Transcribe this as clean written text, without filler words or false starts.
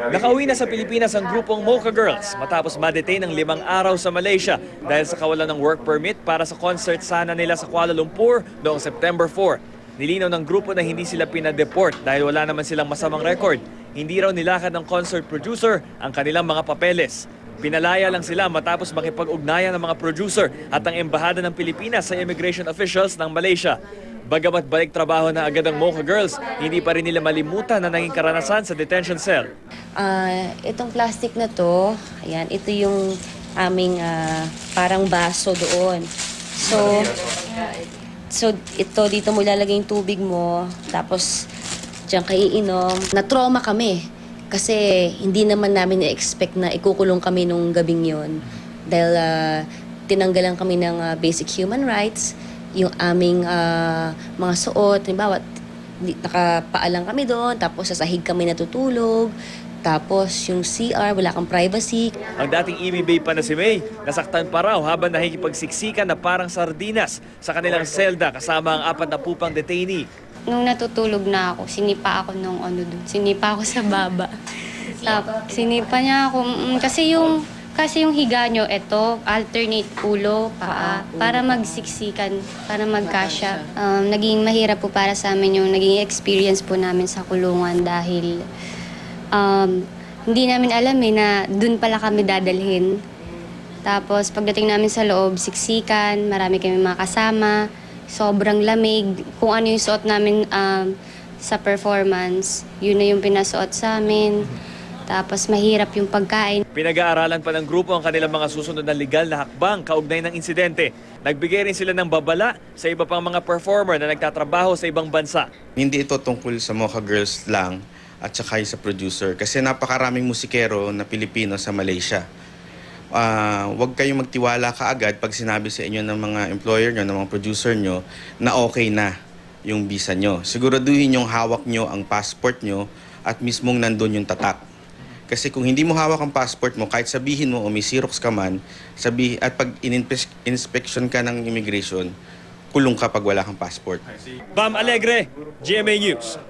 Nakauwi na sa Pilipinas ang grupong Mocha Girls matapos ma-detain ng 5 araw sa Malaysia dahil sa kawalan ng work permit para sa concert sana nila sa Kuala Lumpur noong September 4. Nilinaw ng grupo na hindi sila pinadeport dahil wala naman silang masamang record. Hindi raw nilakad ng concert producer ang kanilang mga papeles. Pinalaya lang sila matapos makipag-ugnayan ng mga producer at ang embahada ng Pilipinas sa immigration officials ng Malaysia. Bagamat balik trabaho na agad ang Mocha Girls, hindi pa rin nila malimutan na naging karanasan sa detention cell. Itong plastic na to, ayan, ito yung aming parang baso doon. So ito, dito mo ilalagay yung tubig mo, tapos diyan ka iinom. Na-trauma kami kasi hindi naman namin na-expect na ikukulong kami nung gabing yon. Dahil tinanggalan kami ng basic human rights, yung aming mga suot, halimbawa, nakapaalang kami doon, tapos sa sahig kami natutulog, tapos yung CR, wala kang privacy. Ang dating EB pa na si May, nasaktan pa raw habang nakikipagsiksikan na parang sardinas sa kanilang selda kasama ang 4 na pupang detainee. Nung natutulog na ako, sinipa ako nung sinipa ako sa baba. Sinipa niya ako, kasi yung higa nyo, ito, alternate ulo, paa, para magsiksikan, para magkasya. Naging mahirap po para sa amin yung naging experience po namin sa kulungan dahil hindi namin alam na dun pala kami dadalhin. Tapos pagdating namin sa loob, siksikan, marami kami mga kasama, sobrang lamig. Kung ano yung suot namin sa performance, yun na yung pinasuot sa amin. Tapos mahirap yung pagkain. Pinag-aaralan pa ng grupo ang kanilang mga susunod na legal na hakbang kaugnay ng insidente. Nagbigay rin sila ng babala sa iba pang mga performer na nagtatrabaho sa ibang bansa. Hindi ito tungkol sa Mocha Girls lang at saka sa producer kasi napakaraming musikero na Pilipino sa Malaysia. Huwag kayong magtiwala kaagad pag sinabi sa inyo ng mga employer nyo, ng mga producer nyo na okay na yung visa nyo. Siguraduhin yung hawak nyo ang passport nyo at mismong nandun yung tatak. Kasi kung hindi mo hawak ang passport mo, kahit sabihin mo o may Xerox ka man, at pag in-inspection ka ng immigration, kulong ka pag wala kang passport. Bam Alegre, GMA News.